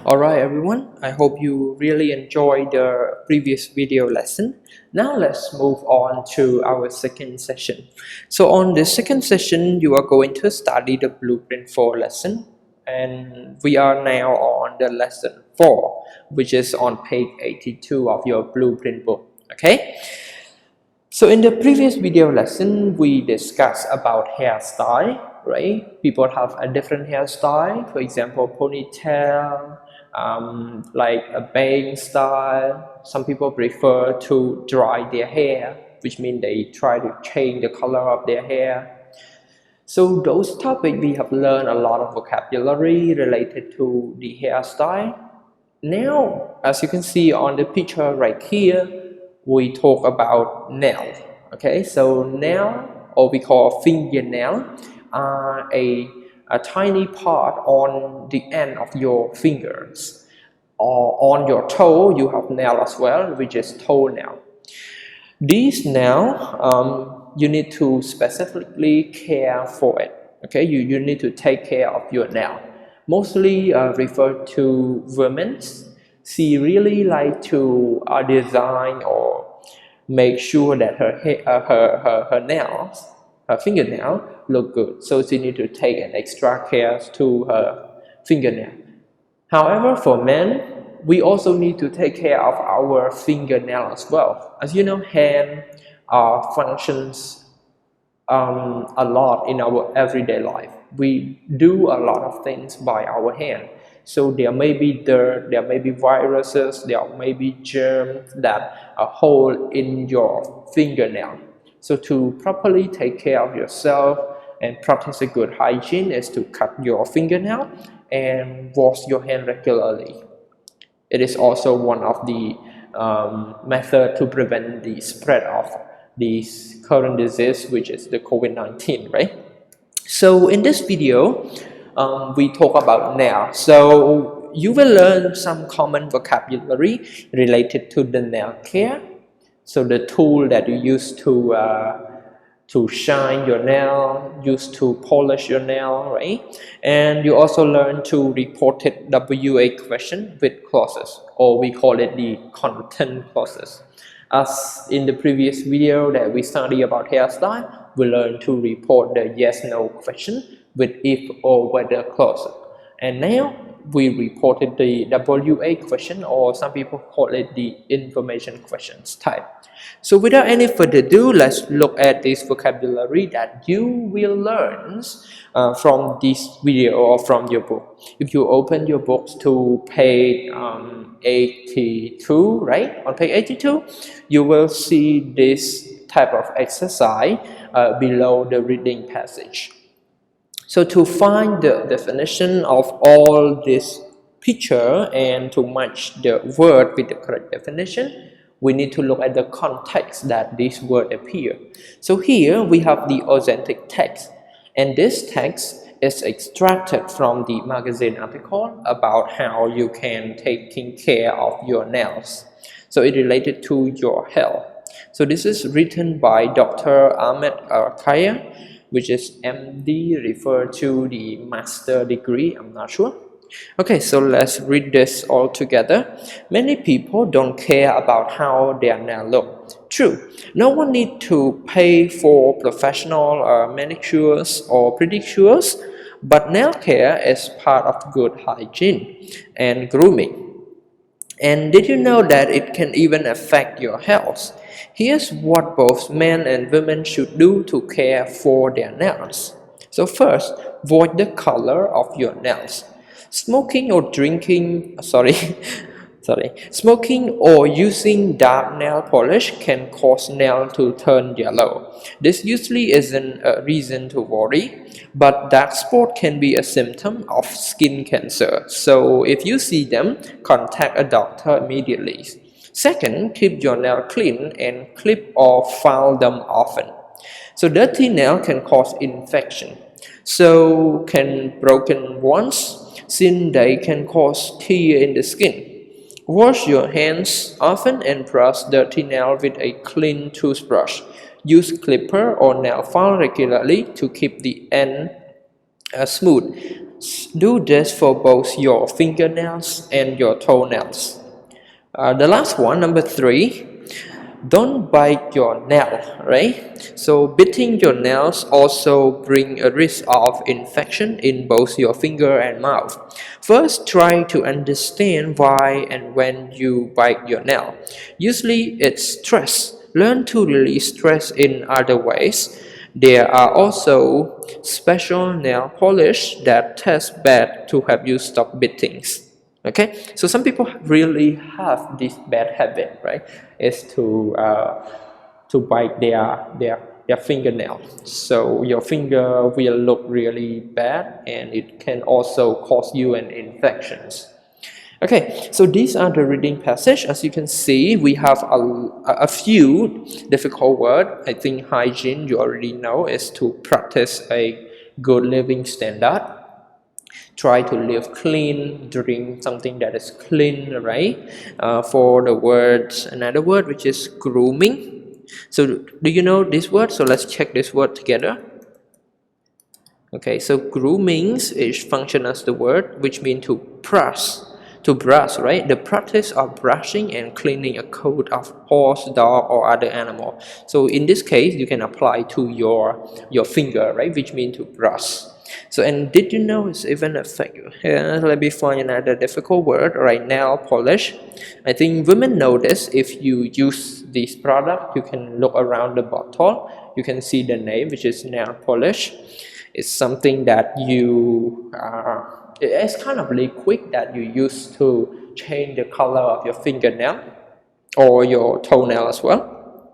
Alright everyone, I hope you really enjoyed the previous video lesson. Now let's move on to our second session. So on the second session, you are going to study the blueprint 4 lesson, and we are now on the lesson 4, which is on page 82 of your blueprint book. Okay? So in the previous video lesson, we discussed about hairstyle, right? People have a different hairstyle, for example, ponytail, like a bang style. Some people prefer to dry their hair, which means they try to change the color of their hair. So those topics we have learned a lot of vocabulary related to the hairstyle. Now, as you can see on the picture right here, we talk about nail. Okay, so nail, or we call fingernail, are a tiny part on the end of your fingers. Or on your toe, you have nail as well, which is toenail. These nail, you need to specifically care for it. Okay, you need to take care of your nail. Mostly referred to women. She really like to design or make sure that her nails, her fingernail look good. So she need to take an extra care to her fingernail. However, for men, we also need to take care of our fingernail as well. As you know, hand functions a lot in our everyday life. We do a lot of things by our hand. So there may be dirt, there may be viruses, there may be germs that are hold in your fingernail. So to properly take care of yourself and practice a good hygiene is to cut your fingernail and wash your hand regularly. It is also one of the methods to prevent the spread of this current disease, which is the COVID-19, right? So in this video, we talk about nail. So you will learn some common vocabulary related to the nail care. So the tool that you use to shine your nail, used to polish your nail, right? And you also learn to reported WA question with clauses, or we call it the content clauses. As in the previous video that we study about hairstyle, we learn to report the yes/no question with if or whether clause. And now we reported the WA question, or some people call it the information questions type. So without any further ado, let's look at this vocabulary that you will learn from this video or from your book. If you open your books to page 82, right? On page 82, you will see this type of exercise below the reading passage. So to find the definition of all this picture and to match the word with the correct definition, we need to look at the context that this word appear. So here we have the authentic text, and this text is extracted from the magazine article about how you can taking care of your nails. So it related to your health. So this is written by Dr. Ahmed Kaya, which is MD, refer to the master degree, I'm not sure. Okay, so let's read this all together. Many people don't care about how their nails look. True, no one needs to pay for professional manicures or pedicures, but nail care is part of good hygiene and grooming. And did you know that it can even affect your health? Here's what both men and women should do to care for their nails. So first, avoid the color of your nails. Smoking or smoking or using dark nail polish can cause nails to turn yellow. This usually isn't a reason to worry, but dark spot can be a symptom of skin cancer. So if you see them, contact a doctor immediately. Second, keep your nail clean and clip or file them often. So dirty nail can cause infection. So can broken ones, since they can cause tear in the skin. Wash your hands often and brush dirty nail with a clean toothbrush. Use clipper or nail file regularly to keep the end smooth. Do this for both your fingernails and your toenails. The last one, number 3, don't bite your nail, right? So biting your nails also bring a risk of infection in both your finger and mouth. First, try to understand why and when you bite your nail. Usually it's stress. Learn to release stress in other ways. There are also special nail polish that test bad to help you stop beatings. Okay, so some people really have this bad habit, right? Is to bite their fingernail. So your finger will look really bad, and it can also cause you an infections. Okay, so these are the reading passage. As you can see, we have a few difficult words. I think hygiene, you already know, is to practice a good living standard. Try to live clean, drink something that is clean, right? For the words, another word which is grooming. So do you know this word? So let's check this word together. Okay, so grooming is function as the word which means to brush, right? The practice of brushing and cleaning a coat of horse, dog, or other animal. So in this case, you can apply to your finger, right? Which means to brush. So, and did you know it's even a figure? Let me find another difficult word right now, polish. I think women know this. If you use this product, you can look around the bottle. You can see the name, which is nail polish. It's something that it's kind of liquid that you use to change the color of your fingernail or your toenail as well.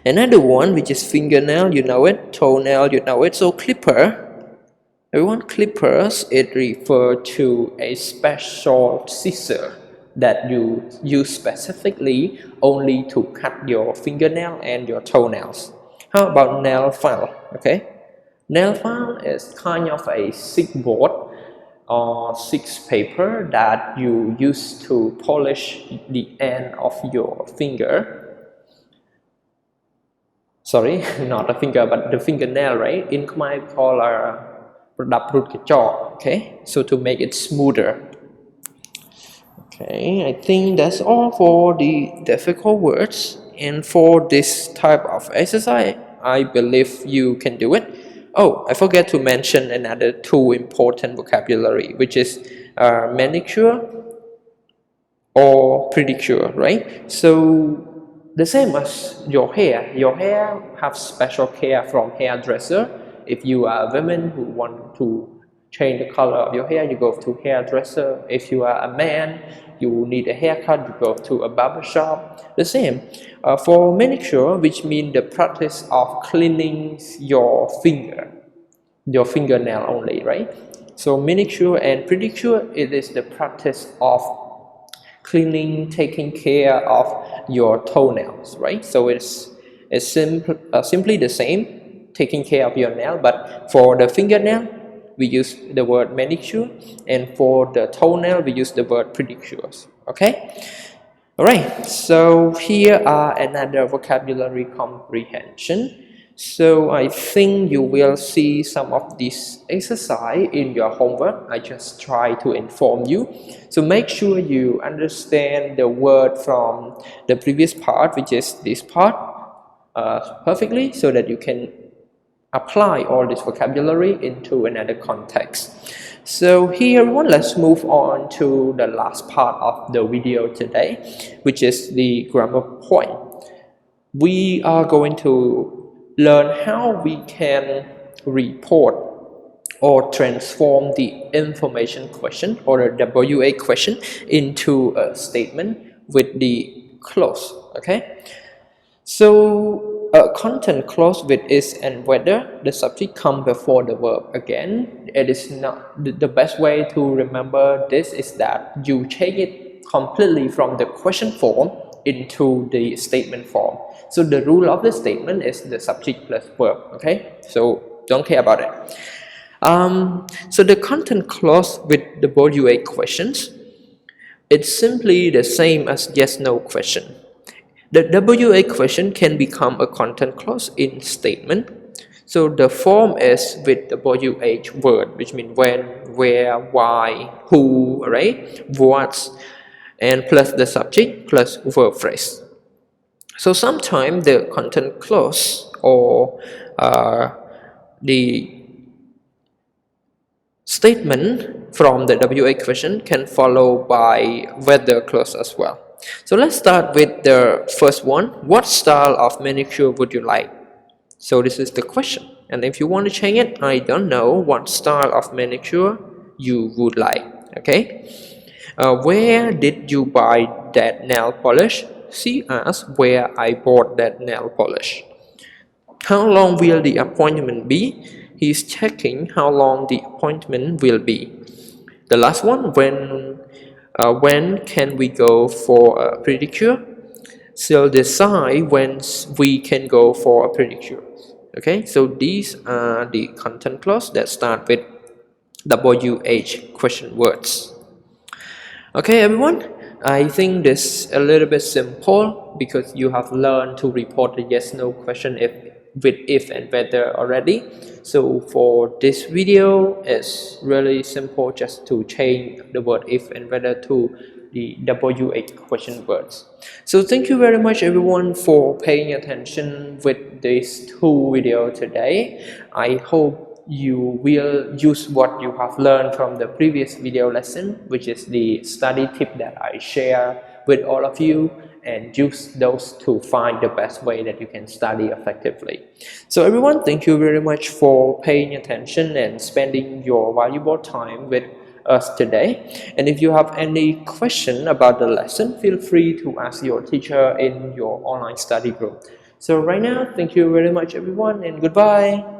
Another one, which is fingernail, you know it, toenail, you know it. So clipper. Everyone, clippers, it refers to a special scissor that you use specifically only to cut your fingernail and your toenails. How about nail file? Okay, nail file is kind of a thick board or thick paper that you use to polish the end of your finger. Sorry, not the finger, but the fingernail, right? In Khmer, we call our okay, so to make it smoother. Okay, I think that's all for the difficult words, and for this type of exercise I believe you can do it. Oh, I forget to mention another 2 important vocabulary, which is manicure or pedicure, right? So the same as your hair have special care from hairdresser. If you are a woman who want to change the color of your hair, you go to hairdresser. If you are a man, you need a haircut, you go to a barber shop. The same for manicure, which means the practice of cleaning your fingernail only, right? So manicure and pedicure, it is the practice of cleaning, taking care of your toenails, right? So it's simply the same, taking care of your nail, but for the fingernail we use the word manicure, and for the toenail we use the word pedicures. Okay, all right, so here are another vocabulary comprehension. So I think you will see some of this exercise in your homework. I just try to inform you. So make sure you understand the word from the previous part, which is this part, perfectly, so that you can apply all this vocabulary into another context. So here everyone, let's move on to the last part of the video today, which is the grammar point. We are going to learn how we can report or transform the information question or the WA question into a statement with the clause. Okay, so a content clause with is and whether the subject come before the verb. Again, it is not the best way to remember this is that you change it completely from the question form into the statement form. So the rule of the statement is the subject plus verb. Okay, so don't care about it. So the content clause with the WA questions, it's simply the same as yes/no question. The WA question can become a content clause in statement. So the form is with the WH word, which means when, where, why, who, right, what, and plus the subject plus verb phrase. So sometimes the content clause or the statement from the WA question can follow by whether clause as well. So let's start with the first one. What style of manicure would you like? So this is the question. And if you want to change it, I don't know what style of manicure you would like. Okay. Where did you buy that nail polish? She asked where I bought that nail polish. How long will the appointment be? He's checking how long the appointment will be. The last one, when can we go for a pedicure? She'll decide when we can go for a pedicure. Okay, so these are the content clause that start with WH question words. Okay, everyone, I think this a little bit simple because you have learned to report the yes/no question with if and whether already. So for this video, it's really simple just to change the word if and whether to the WH question words. So thank you very much everyone for paying attention with these two videos today. I hope you will use what you have learned from the previous video lesson, which is the study tip that I share with all of you, and use those to find the best way that you can study effectively. So everyone, thank you very much for paying attention and spending your valuable time with us today. And if you have any question about the lesson, feel free to ask your teacher in your online study group. So right now, thank you very much everyone, and goodbye.